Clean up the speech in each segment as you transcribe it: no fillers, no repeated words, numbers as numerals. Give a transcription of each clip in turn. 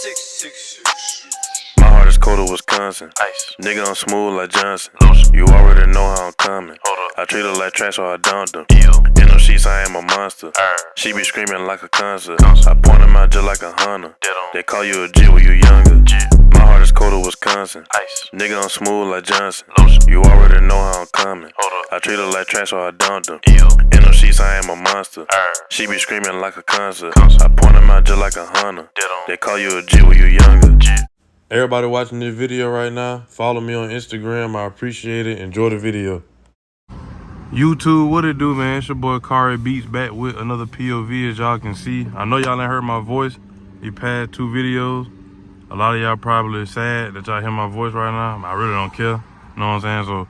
My heart is cold as Wisconsin. Ice. Nigga, I'm smooth like Johnson. Lotion. You already know how I'm coming. I treat her like trash, so I dumped them. In them sheets, I am a monster. She be screaming like a concert. I point them out just like a hunter. They call you a G when you younger. My heart is cold as Wisconsin. Ice. Nigga, I'm smooth like Johnson. Lotion. You already know how I'm coming. I treat her like trash, so I dumped them. In them sheets, I am a monster. She be screaming like a concert. I point them out just like a hunter. They call you a G when you younger. Everybody watching this video right now, follow me on Instagram. I appreciate it. Enjoy the video. YouTube, what it do, man? It's your boy Cari Beats back with another POV, as y'all can see. I know y'all ain't heard my voice these past 2 videos. A lot of y'all probably sad that y'all hear my voice right now. I really don't care. You know what I'm saying? So,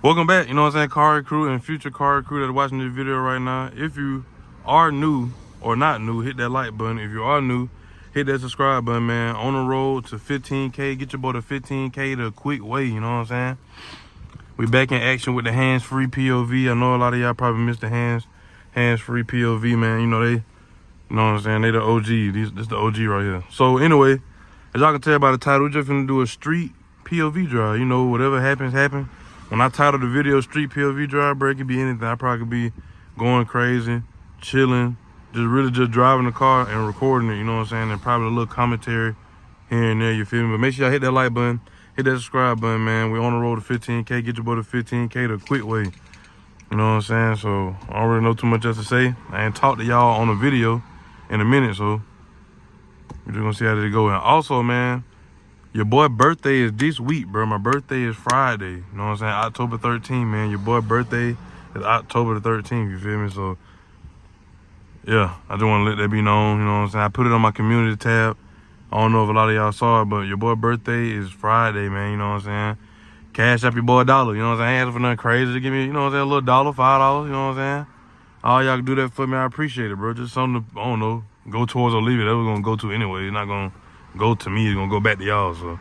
welcome back. You know what I'm saying? Cari crew and future Cari crew that are watching this video right now. If you are new or not new, hit that like button. If you are new, hit that subscribe button, man. On the road to 15K. Get your boy to 15K the quick way, you know what I'm saying? We back in action with the hands-free POV. I know a lot of y'all probably missed the hands-free POV, man. You know, you know what I'm saying? They the OG. This the OG right here. So anyway, as y'all can tell by the title, we're just gonna do a street POV drive. You know, whatever happens, happen. When I title the video Street POV drive, bro, it could be anything. I probably could be going crazy, chilling, just driving the car and recording it, you know what I'm saying? And probably a little commentary here and there, you feel me? But make sure y'all hit that like button, hit that subscribe button, man. We're on the road to 15K. Get your boy to 15K the quick way. You know what I'm saying? So I don't really know too much else to say. I ain't talked to y'all on a video in a minute, so we're just gonna see how they go. And also, man, your boy birthday is this week, bro. My birthday is Friday. You know what I'm saying? October 13th, man. Your boy birthday is October the 13th, you feel me? So yeah, I just want to let that be known, you know what I'm saying? I put it on my community tab. I don't know if a lot of y'all saw it, but your boy birthday is Friday, man, you know what I'm saying? Cash up your boy $1, you know what I'm saying? I ain't asking for nothing crazy to give me, you know what I'm saying, a little $1, $5, you know what I'm saying? All y'all can do that for me, I appreciate it, bro. Just something to, I don't know, go towards or leave it. That was going to go to anyway. It's not going to go to me. It's going to go back to y'all, so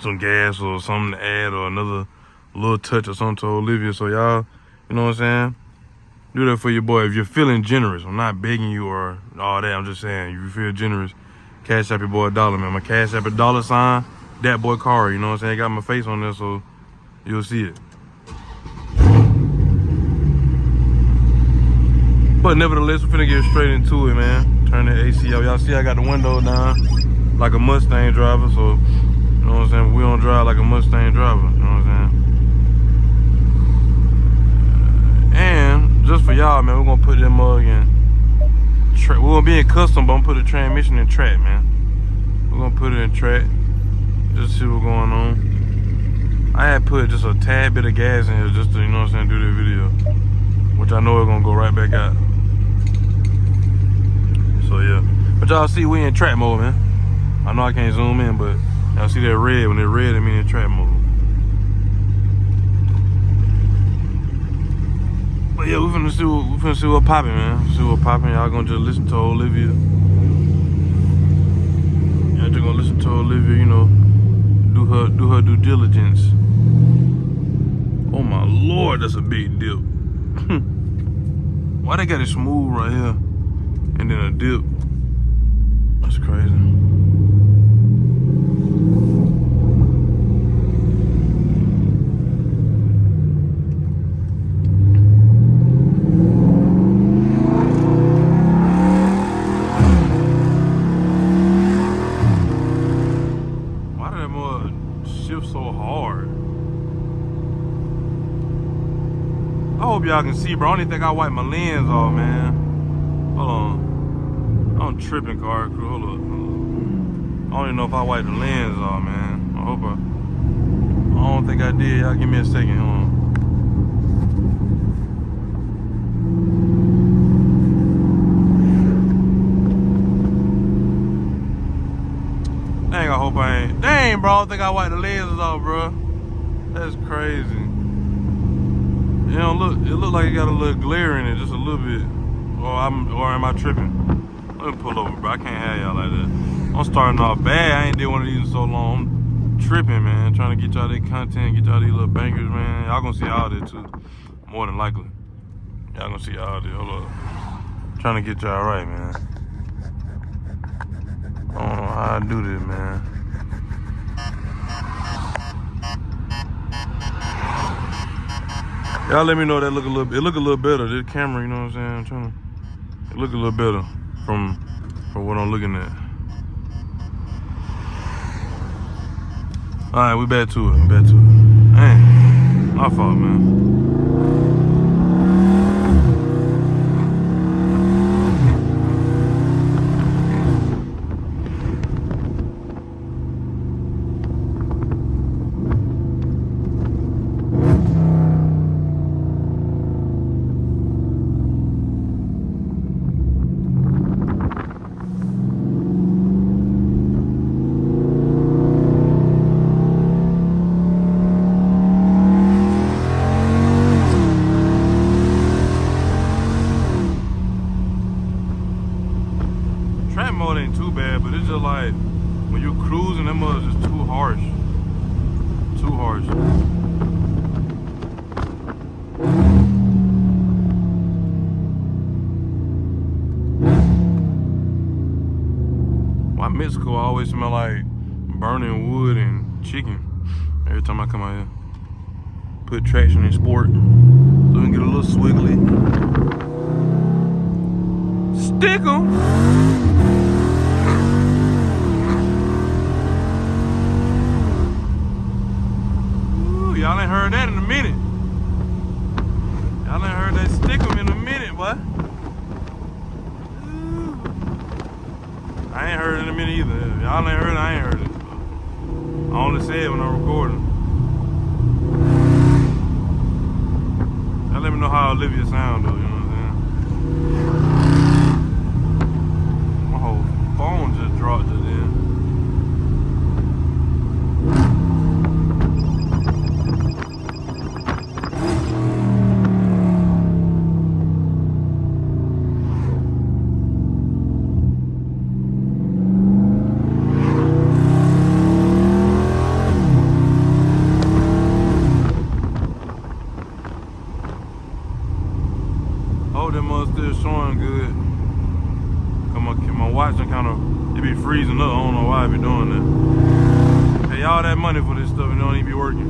some gas or something to add or another little touch or something to Olivia. So y'all, you know what I'm saying? Do that for your boy. If you're feeling generous, I'm not begging you or all that. I'm just saying, if you feel generous, cash up your boy $1, man. My cash up $, that boy Cari. You know what I'm saying? Got my face on there, so you'll see it. But nevertheless, we're finna get straight into it, man. Turn the AC up. Y'all see I got the window down like a Mustang driver, so you know what I'm saying? We don't drive like a Mustang driver. You know what I'm saying? And just for y'all, man, we're gonna put that mug in. We're gonna be in custom, but I'm gonna put the transmission in track, man. We're gonna put it in track. Just see what's going on. I had put just a tad bit of gas in here just to, you know what I'm saying, do this video. Which I know it's gonna go right back out. So yeah. But y'all see we in track mode, man. I know I can't zoom in, but y'all see that red. When it's red, it means in track mode. But yeah, we finna see what poppin', man. See what poppin'. Y'all gonna just listen to Olivia. Y'all just gonna listen to Olivia, you know, do her due diligence. Oh my Lord, that's a big dip. Why they got it smooth right here and then a dip? That's crazy. So hard. I hope y'all can see, bro. I don't even think I wiped my lens off, man. Hold on. I'm tripping, Cari crew. Hold up. I don't even know if I wiped the lens off, man. I hope I don't think I did. Y'all give me a second. Hold on. Dang, I hope I ain't. Dang, bro, I don't think I wiped the lenses off, bro. That's crazy. You know, look, it looked like it got a little glare in it, just a little bit. Or am I tripping? Let me pull over, bro. I can't have y'all like that. I'm starting off bad. I ain't did one of these in so long. I'm tripping, man. Trying to get y'all that content, get y'all these little bangers, man. Y'all gonna see all that too. More than likely. Y'all gonna see all that. Hold up. Trying to get y'all right, man. I don't know how I do this, man. Y'all let me know that look a little. It look a little better. This camera, you know what I'm saying? It look a little better from what I'm looking at. All right, we back to it. Man, my fault, man. Trap mode ain't too bad, but it's just like when you're cruising, that mode is just too harsh. Too harsh. My Mexico always smell like burning wood and chicken every time I come out here. Put traction in sport so we can get a little swiggly. Stick 'em. Y'all ain't heard that in a minute. Y'all ain't heard that stick 'em in a minute, boy. I ain't heard it in a minute either. Y'all ain't heard it, I ain't heard it. I only say it when I'm recording. Y'all let me know how Olivia sound though, you know what I'm saying? My whole phone just dropped just then. That mud still showing good. My watch kind of, it be freezing up. I don't know why I be doing that. Pay all that money for this stuff and it don't even be working. You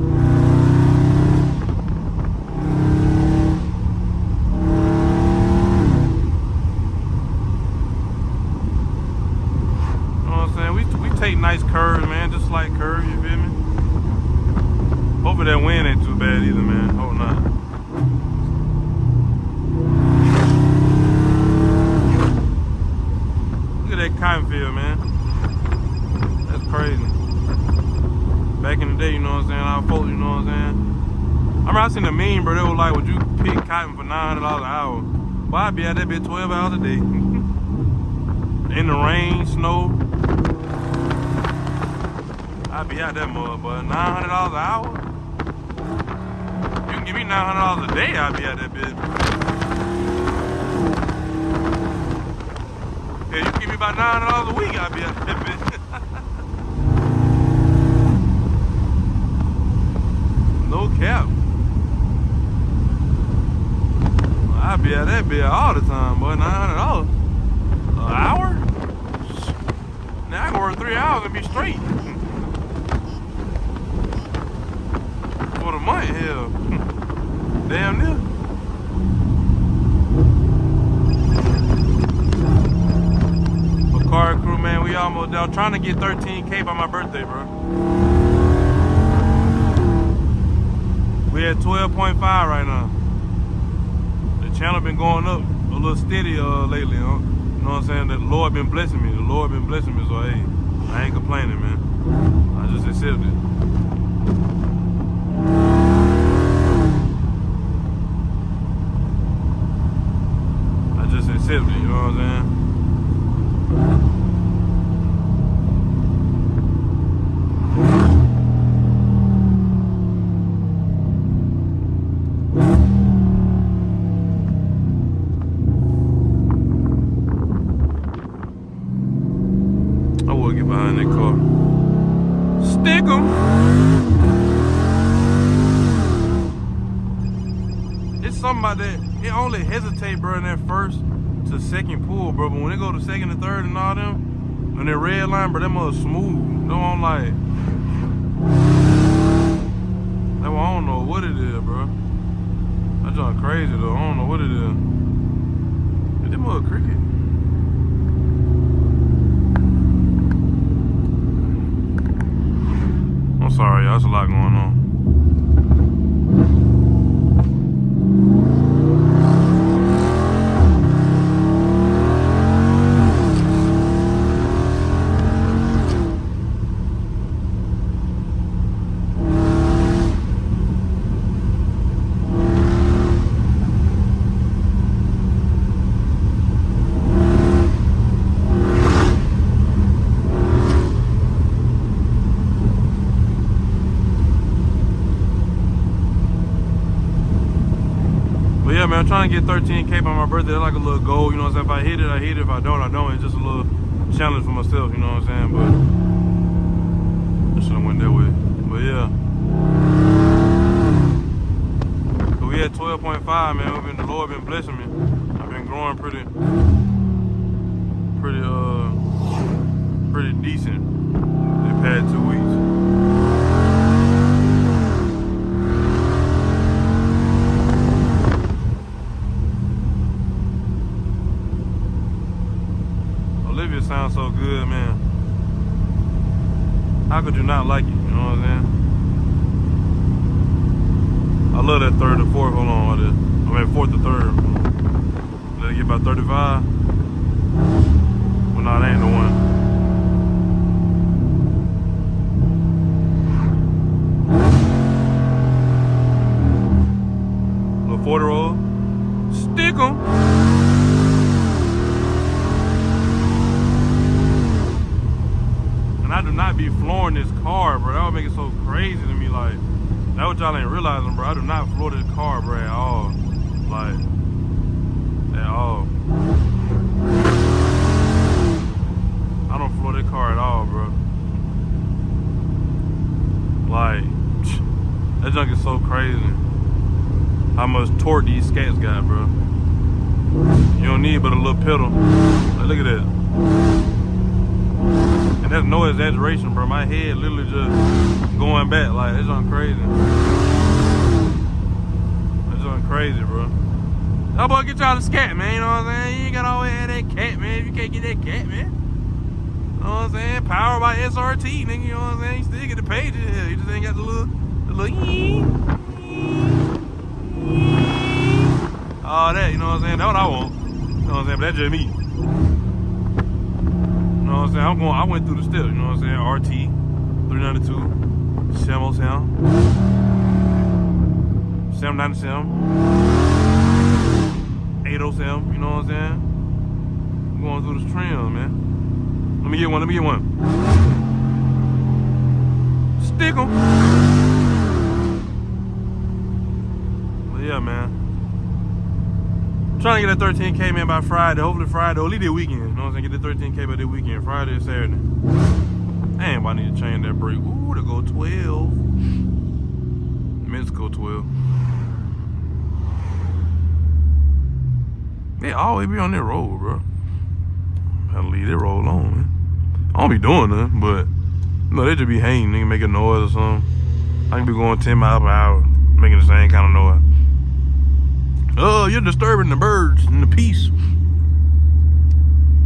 know what I'm saying? We take nice curves, man, just like curves, you feel me? Hopefully that wind ain't too bad either, man. Hope not. That cotton field, man. That's crazy. Back in the day, you know what I'm saying? Our folks, you know what I'm saying? I remember I seen a meme, bro. They was like, would you pick cotton for $900 an hour? Well, I'd be at that bit 12 hours a day. In the rain, snow. I'd be out that mud, but $900 an hour? You can give me $900 a day, I'd be at that bit. Yeah, you give me about $900 a week, I'll be at that bitch. No cap. I'll be at that bitch all the time, boy. $900 an hour? Now I can work 3 hours and be straight. For the month, hell. Damn near. Cari crew, man, we almost down. Trying to get 13K by my birthday, bro. We at 12.5 right now. The channel been going up a little steady lately, huh? You know what I'm saying? The Lord been blessing me. So hey, I ain't complaining, man. I just accept it. I just accept it, you know what I'm saying? I would get behind that car. Stick 'em. It's something about that. It only hesitate, bro, in that first to second pull, bro. But when they go to second and third and all them, And that red line, bro, that mother smooth. No, I'm like, I don't know what it is, bro. That junk crazy though. I don't know what it is. That mother cricket. I'm sorry, y'all. There's a lot going on. But yeah, man, I'm trying to get 13K by my birthday. That's like a little goal, you know what I'm saying? If I hit it, I hit it. If I don't, I don't. It's just a little challenge for myself, you know what I'm saying? But I should have went that way. But yeah. So we at 12.5, man. The Lord been blessing me. I've been growing pretty decent the past 2 weeks. Olivia sounds so good, man. How could you not like it? You know what I'm saying? I love that third to fourth. Hold on, I mean fourth to third. Let it get about 35. Well, no, that ain't the one. Little 40 roll. Stick 'em. I do not be flooring this car, bro. That would make it so crazy to me. Like, that's what y'all ain't realizing, bro. I do not floor this car, bro, at all. Like, at all. I don't floor this car at all, bro. Like, that junk is so crazy. How much torque these scats got, bro. You don't need but a little pedal. Like, look at that. And that's no exaggeration, bro. My head literally just going back. Like, it's on crazy. It's on crazy, bro. How about get y'all the scat, man? You know what I'm saying? You ain't got to always have that cat, man. If you can't get that cat, man. You know what I'm saying? Powered by SRT, nigga. You know what I'm saying? You still get the pages here. You just ain't got the little all that, you know what I'm saying? That's what I want. You know what I'm saying? But that's just me. You know what I'm saying? I went through the steps, you know what I'm saying? RT, 392, 707, 797, 807, you know what I'm saying? I'm going through this trail, man. Let me get one. Stick 'em. But yeah, man. Trying to get that 13K, man, by Friday. Hopefully Friday, or at least this weekend. You know what I'm saying? Get that 13K by this weekend. Friday and Saturday. Damn, I need to change that brake. Ooh, to go 12. Meant to go 12. They always be on that road, bro. Gotta leave that road alone, man. I don't be doing nothing, but you know, they just be hanging, nigga, making noise or something. I can be going 10 miles per hour, making the same kind of noise. Oh, you're disturbing the birds and the peace.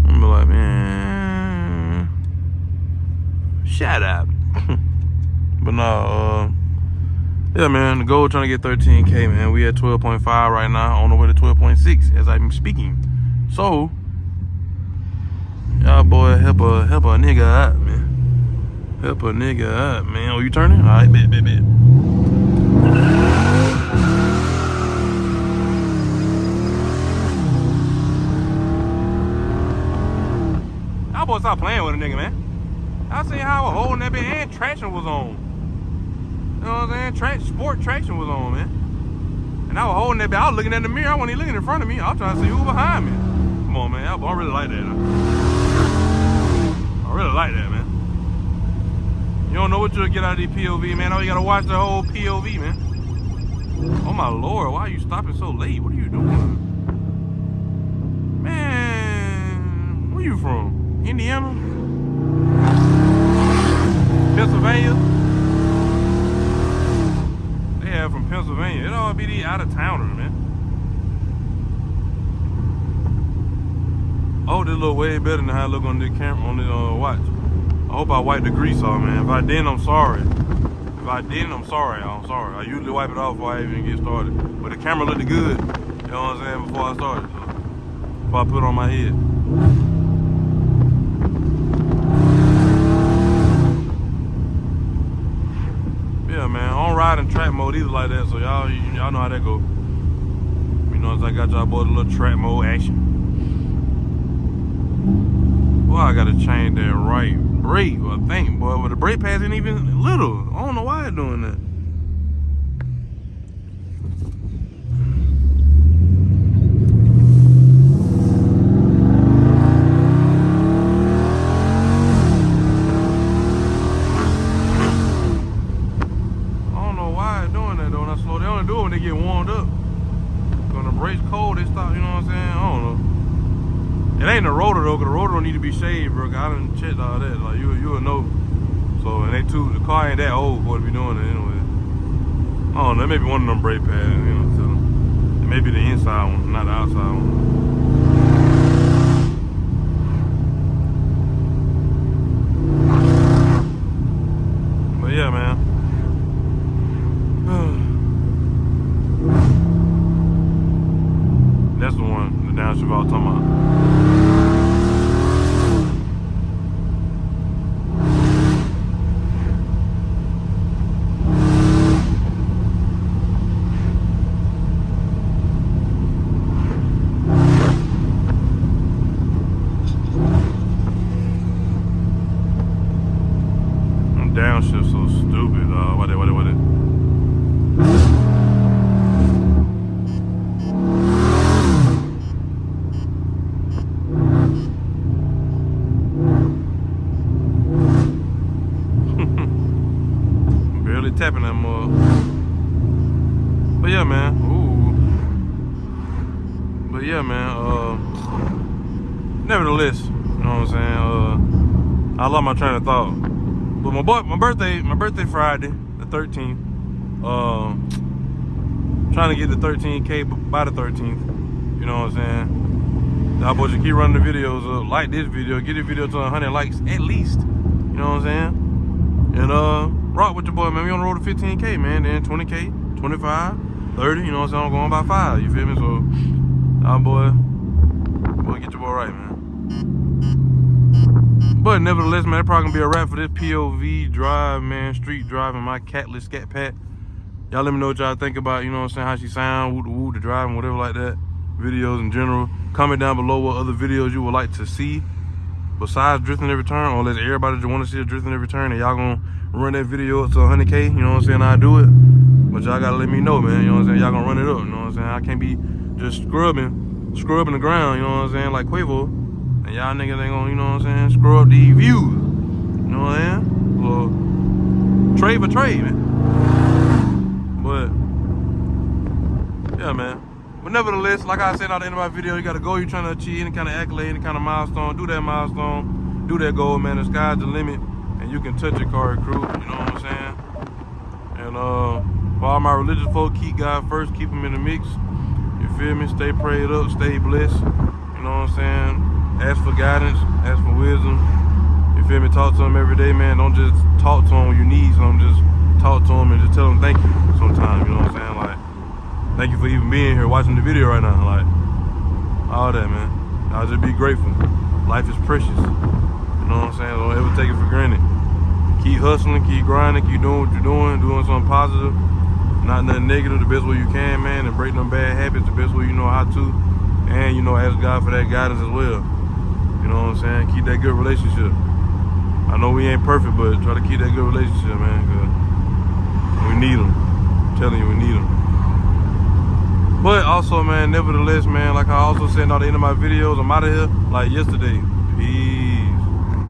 I'm be like, man, shut up. But no, yeah, man, the goal trying to get 13K, man. We at 12.5 right now, on the way to 12.6 as I'm speaking. So, y'all boy, help a nigga out, man. Help a nigga out, man. Oh, you turning? All right, bet. Y'all boy stop playing with a nigga, man. I seen how I was holding that bit and traction was on. You know what I'm saying? Sport traction was on, man. And I was holding that bit. I was looking at the mirror. I wasn't even looking in front of me. I was trying to see who was behind me. Come on, man. I really like that. I really like that, man. You don't know what you'll get out of these POV, man. Oh, you gotta watch the whole POV, man. Oh my Lord, why are you stopping so late? What are you doing? Man, where you from? Indiana? Pennsylvania. They have from Pennsylvania. It all be the out of towners, man. Oh, this look way better than how I look on the camera on the watch. I hope I wiped the grease off, man. If I didn't, I'm sorry. If I didn't, I'm sorry. I usually wipe it off before I even get started. But the camera looked good, you know what I'm saying, before I started. So, before I put it on my head. Yeah, man. I don't ride in track mode either like that, so y'all know how that go. You know, I got y'all boys a little track mode action. Well, I gotta change that right brake, I think, boy. But the brake pads ain't even little. I don't know why it's doing that. I don't know why it's doing that though. When I slow, they only do it when they get warmed up. When the brake's cold, they stop. You know what I'm saying? I don't know. It ain't the rotor though, cause the rotor don't need to be shaved, bro. I done checked all that. Like you will know. So and the car ain't that old for it to be doing it anyway. I don't know. It may be one of them brake pads, you know. So it may be the inside one, not the outside one. But yeah, man. That's the one, the downshift I was talking about. Downshift so stupid, what it? Barely tapping that mug. But yeah, man. Ooh. But yeah, man. Nevertheless, you know what I'm saying? I lost my train of thought. But my birthday Friday, the 13th. Trying to get the 13K by the 13th. You know what I'm saying? Y'all boys should keep running the videos up. Like this video, get this video to 100 likes at least. You know what I'm saying? And rock with your boy, man. We on the road to 15K, man. Then 20K, 25, 30. You know what I'm saying? I'm going by 5. You feel me? So, y'all boy, get your boy right, man. But nevertheless, man, it probably gonna be a wrap for this POV drive, man. Street driving my CATLESS SCATPACK. Y'all let me know what y'all think about, you know what I'm saying, how she sound, woo the driving, whatever like that. Videos in general. Comment down below what other videos you would like to see besides drifting every turn, or unless everybody just want to see a drifting every turn and y'all gonna run that video up to 100K, you know what I'm saying, I do it. But y'all gotta let me know, man, you know what I'm saying, y'all gonna run it up, you know what I'm saying. I can't be just scrubbing the ground, you know what I'm saying, like Quavo. And y'all niggas ain't gonna, you know what I'm saying, screw up these views. You know what I'm saying? Well, trade for trade, man. But, yeah, man. But nevertheless, like I said at the end of my video, you gotta go, you're trying to achieve any kind of accolade, any kind of milestone, do that milestone, do that goal, man. The sky's the limit, and you can touch your Cari crew, you know what I'm saying? And for all my religious folk, keep God first, keep him in the mix. You feel me? Stay prayed up, stay blessed. You know what I'm saying? Ask for guidance, ask for wisdom. You feel me? Talk to them every day, man. Don't just talk to them when you need something. Just talk to them and just tell them thank you sometimes. You know what I'm saying? Like, thank you for even being here, watching the video right now. Like, all that, man. I'll just be grateful. Life is precious. You know what I'm saying? Don't ever take it for granted. Keep hustling, keep grinding, keep doing what you're doing something positive. Not nothing negative, the best way you can, man. And break them bad habits the best way you know how to. And, you know, ask God for that guidance as well. You know what I'm saying? Keep that good relationship. I know we ain't perfect, but try to keep that good relationship, man, because we need them. I'm telling you, we need them. But also, man, nevertheless, man, like I also said at the end of my videos, I'm out of here like yesterday. Peace.